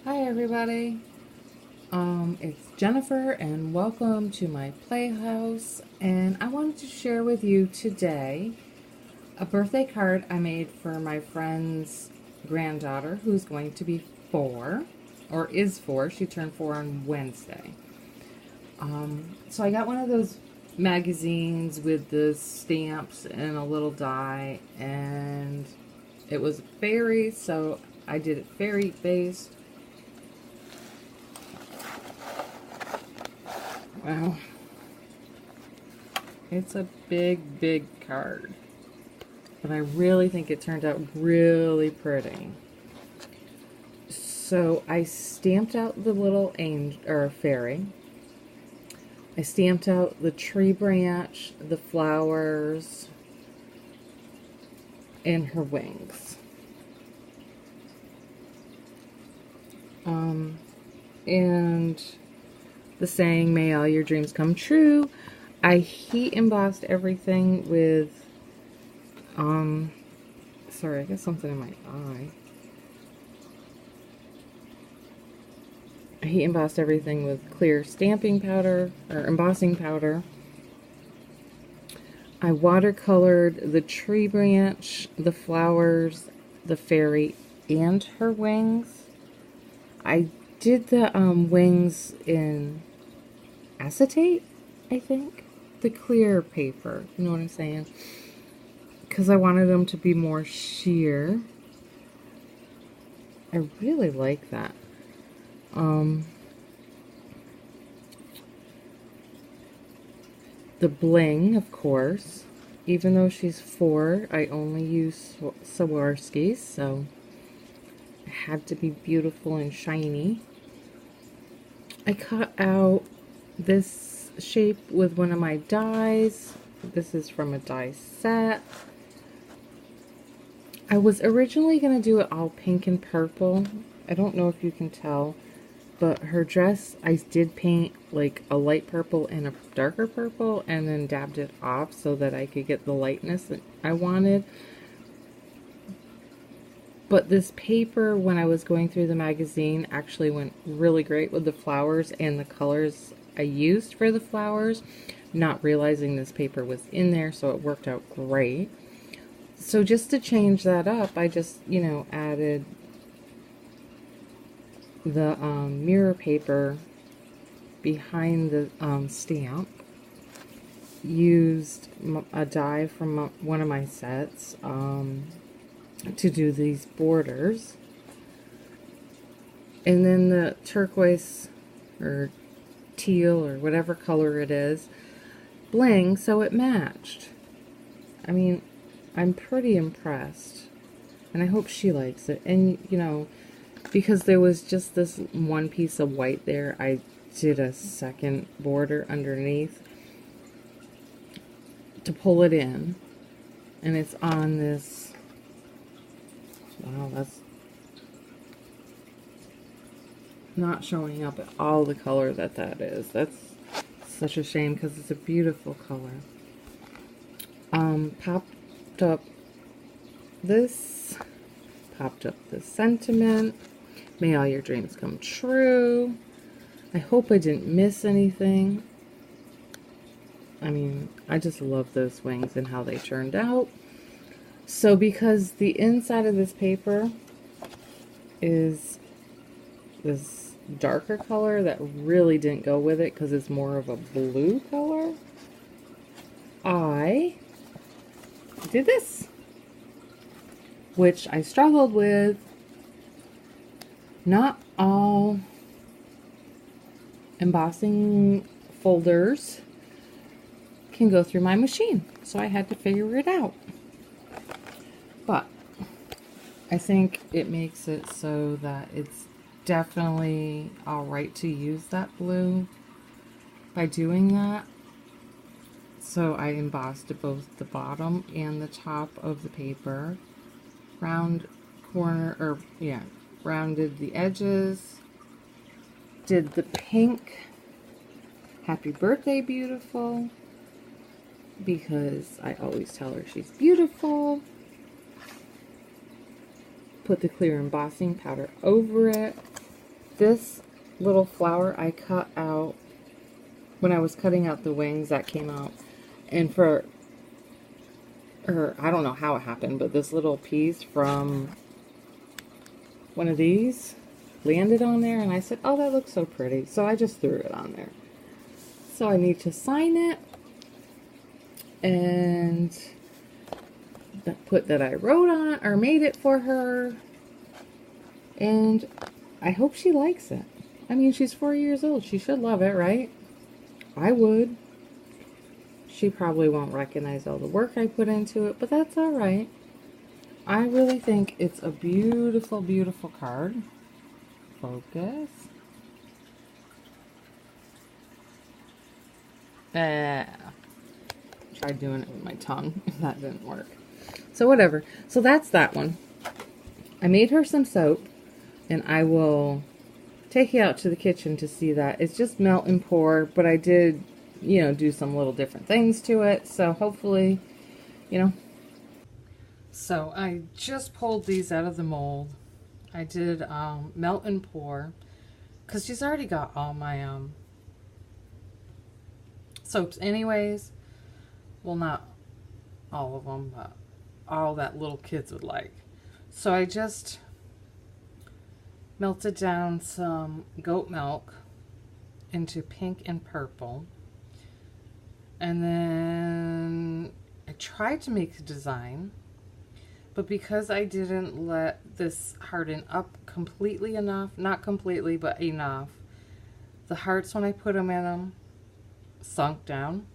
Hi everybody. It's Jennifer and welcome to my playhouse, and I wanted to share with you today a birthday card I made for my friend's granddaughter who's going to be 4 or is 4. She turned 4 on Wednesday. So I got one of those magazines with the stamps and a little die, and it was fairy, so I did it fairy based. Wow. It's a big, big card. But I really think it turned out really pretty. So I stamped out the little angel or fairy. I stamped out the tree branch, the flowers, and her wings. And the saying, "May all your dreams come true." I heat embossed everything with, sorry, I got something in my eye. I heat embossed everything with clear stamping powder, or embossing powder. I watercolored the tree branch, the flowers, the fairy, and her wings. I did the wings in acetate, I think. The clear paper, you know what I'm saying? Because I wanted them to be more sheer. I really like that. The bling, of course. Even though she's 4, I only use Swarovskis, so it had to be beautiful and shiny. I cut out this shape with one of my dies. This is from a die set. I was originally going to do it all pink and purple. I don't know if you can tell, but her dress, I did paint like a light purple and a darker purple and then dabbed it off so that I could get the lightness that I wanted. But this paper, when I was going through the magazine, actually went really great with the flowers and the colors I used for the flowers, not realizing this paper was in there, so it worked out great. So just to change that up, I just, added the mirror paper behind the stamp. Used a die from one of my sets to do these borders. And then the turquoise or teal or whatever color it is bling, so it matched. I mean, I'm pretty impressed, and I hope she likes it. And because there was just this one piece of white there, I did a second border underneath to pull it in, and it's on this. Wow, that's not showing up at all the color that is. That's such a shame because it's a beautiful color. Popped up this, popped up the sentiment. May all your dreams come true. I hope I didn't miss anything. I mean, I just love those wings and how they turned out. So because the inside of this paper is this darker color that really didn't go with it because it's more of a blue color, I did this, which I struggled with. Not all embossing folders can go through my machine, so I had to figure it out. But I think it makes it so that it's definitely alright to use that blue by doing that. So I embossed both the bottom and the top of the paper. Rounded the edges. Did the pink happy birthday beautiful, because I always tell her she's beautiful. Put the clear embossing powder over it. this little flower I cut out when I was cutting out the wings that came out. And I don't know how it happened, but this little piece from one of these landed on there, and I said, oh, that looks so pretty. So I just threw it on there. So I need to sign it and put that I wrote on it or made it for her. And I hope she likes it. I mean, she's 4 years old. She should love it, right? I would. She probably won't recognize all the work I put into it, but that's all right. I really think it's a beautiful, beautiful card. Focus. Tried doing it with my tongue. That didn't work. So whatever. So that's that one. I made her some soap, and I will take you out to the kitchen to see that. It's just melt and pour, but I did, you know, do some little different things to it. So hopefully, you know. So I just pulled these out of the mold. I did melt and pour because she's already got all my soaps anyways. Well, not all of them, but all that little kids would like. So I just melted down some goat milk into pink and purple. And then I tried to make a design, but because I didn't let this harden up completely enough, not completely, but enough, the hearts, when I put them in them, sunk down.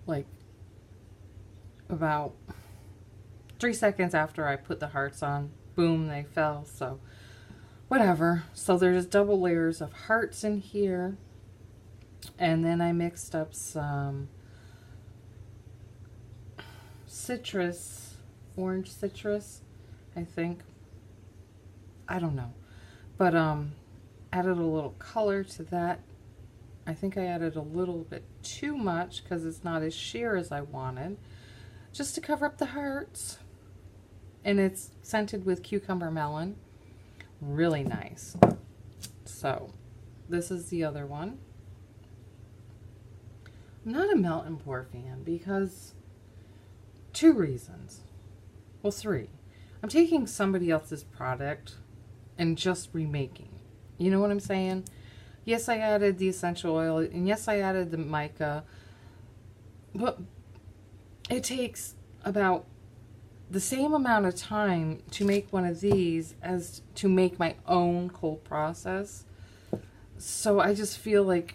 Like about 3 seconds after I put the hearts on, boom, they fell. So whatever. So there's double layers of hearts in here. And then I mixed up some citrus, orange citrus, I think. I don't know. But added a little color to that. I think I added a little bit too much because it's not as sheer as I wanted. Just to cover up the hearts. And it's scented with cucumber melon. Really nice. So this is the other one. I'm not a melt and pour fan because 2 reasons. Well, 3. I'm taking somebody else's product and just remaking. You know what I'm saying? Yes, I added the essential oil, and yes, I added the mica, but it takes about the same amount of time to make one of these as to make my own cold process. So I just feel like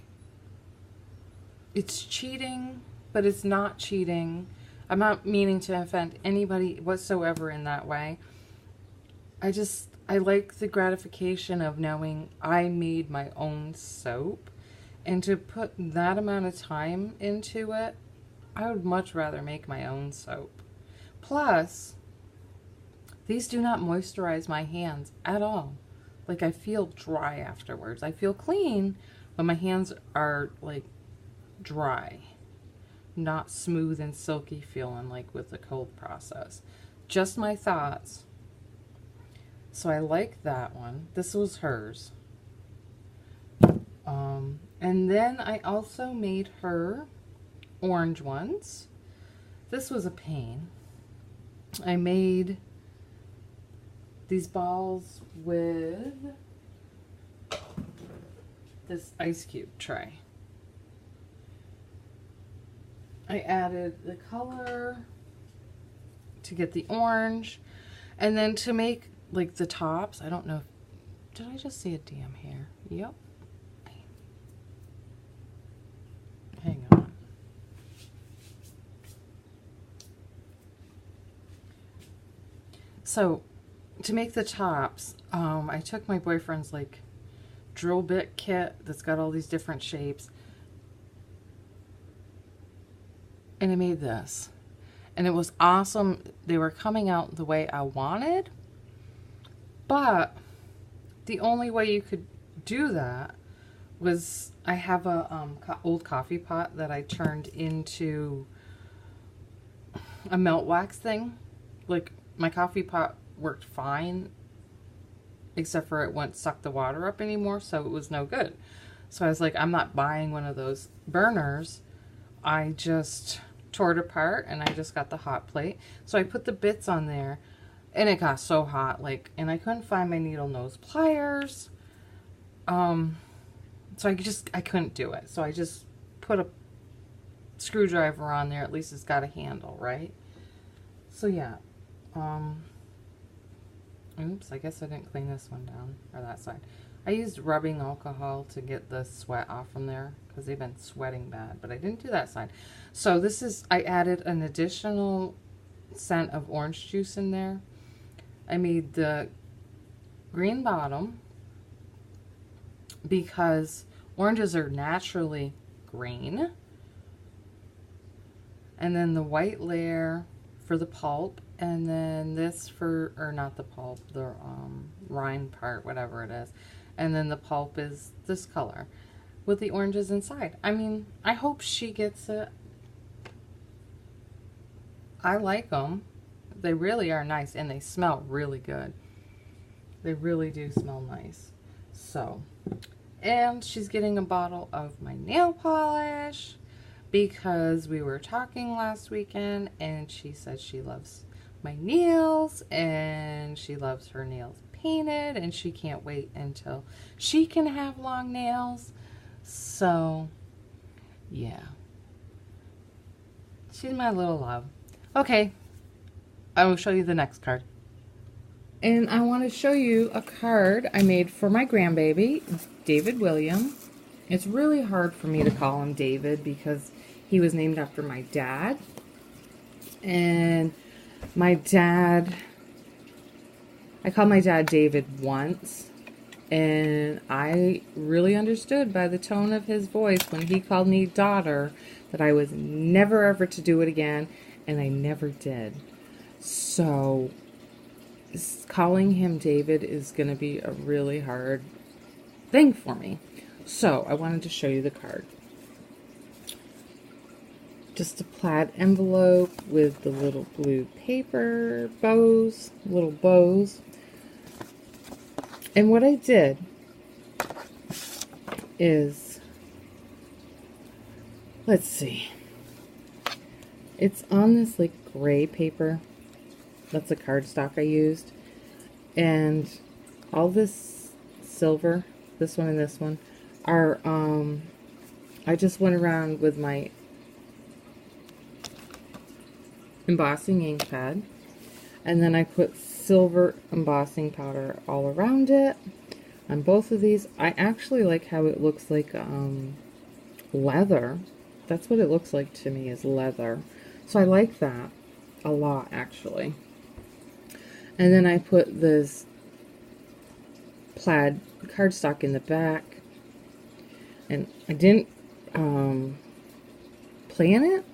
it's cheating, but it's not cheating. I'm not meaning to offend anybody whatsoever in that way. I like the gratification of knowing I made my own soap, and to put that amount of time into it, I would much rather make my own soap. Plus, these do not moisturize my hands at all. Like, I feel dry afterwards. I feel clean, but my hands are like dry, not smooth and silky feeling like with the cold process. Just my thoughts. So I like that one. This was hers. And then I also made her orange ones. This was a pain. I made these balls with this ice cube tray. I added the color to get the orange, and then to make like the tops, I don't know if, did I just see a damn hair? Yep. Hang on. So to make the tops, I took my boyfriend's like drill bit kit that's got all these different shapes, and I made this, and it was awesome. They were coming out the way I wanted, but the only way you could do that was, I have a old coffee pot that I turned into a melt wax thing. Like, my coffee pot worked fine except for it wouldn't suck the water up anymore, so it was no good. So I was like, I'm not buying one of those burners. I just tore it apart and I just got the hot plate. So I put the bits on there and it got so hot, like, and I couldn't find my needle nose pliers. So I couldn't do it. So I just put a screwdriver on there. At least it's got a handle, right? So yeah. Oops, I guess I didn't clean this one down, or that side. I used rubbing alcohol to get the sweat off from there because they've been sweating bad, but I didn't do that side. So this is, I added an additional scent of orange juice in there. I made the green bottom because oranges are naturally green. And then the white layer for the pulp, and then this for, or not the pulp, the rind part, whatever it is. And then the pulp is this color with the oranges inside. I mean, I hope she gets it. I like them. They really are nice, and they smell really good. They really do smell nice. So, and she's getting a bottle of my nail polish because we were talking last weekend and she said she loves my nails and she loves her nails painted and she can't wait until she can have long nails. So, yeah. She's my little love. Okay, I will show you the next card. And I want to show you a card I made for my grandbaby, David William. It's really hard for me to call him David because he was named after my dad. And my dad, I called my dad David once. And I really understood by the tone of his voice when he called me daughter that I was never ever to do it again. And I never did. So calling him David is going to be a really hard thing for me. So I wanted to show you the card. Just a plaid envelope with the little blue paper bows, little bows. And what I did is, let's see, it's on this like gray paper. That's a cardstock I used. And all this silver, this one and this one, are, I just went around with my embossing ink pad. And then I put silver embossing powder all around it. On both of these, I actually like how it looks like leather. That's what it looks like to me, is leather. So I like that a lot, actually. And then I put this plaid cardstock in the back. And I didn't plan it,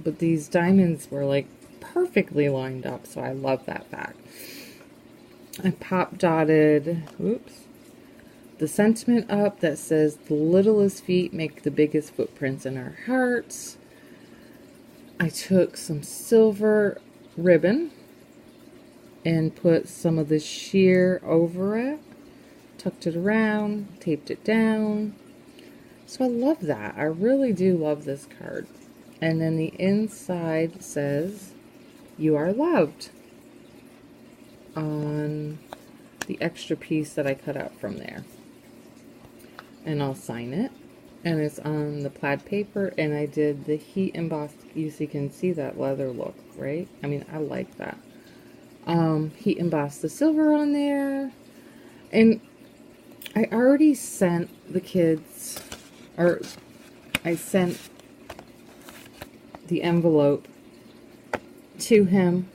but these diamonds were like perfectly lined up, so I love that fact. I pop dotted, the sentiment up that says, the littlest feet make the biggest footprints in our hearts. I took some silver ribbon and put some of the sheer over it, tucked it around, taped it down. So I love that. I really do love this card. And then the inside says, "You are loved," on the extra piece that I cut out from there. And I'll sign it. And it's on the plaid paper, and I did the heat embossed. You can see that leather look, right? I mean, I like that. Heat embossed the silver on there. And I already sent the kids, or I sent the envelope to him.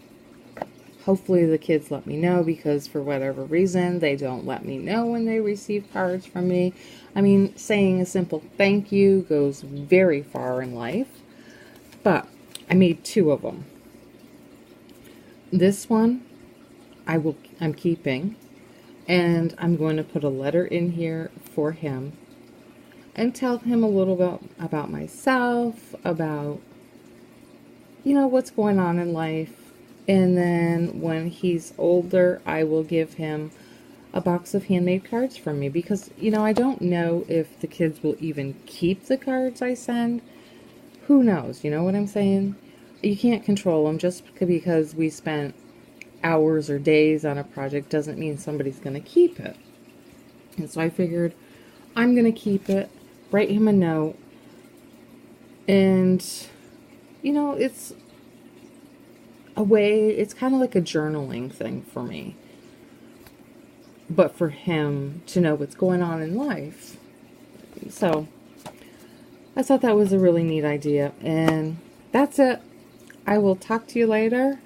Hopefully the kids let me know, because for whatever reason, they don't let me know when they receive cards from me. I mean, saying a simple thank you goes very far in life. But I made 2 of them. This one I'm keeping, and I'm going to put a letter in here for him and tell him a little bit about myself, about, you know, what's going on in life. And then when he's older, I will give him a box of handmade cards from me because, you know, I don't know if the kids will even keep the cards I send. Who knows? You know what I'm saying? You can't control them. Just because we spent hours or days on a project doesn't mean somebody's going to keep it. And so I figured I'm going to keep it, write him a note, and, you know, it's a way, it's kind of like a journaling thing for me. But for him to know what's going on in life. So I thought that was a really neat idea. And that's it. I will talk to you later.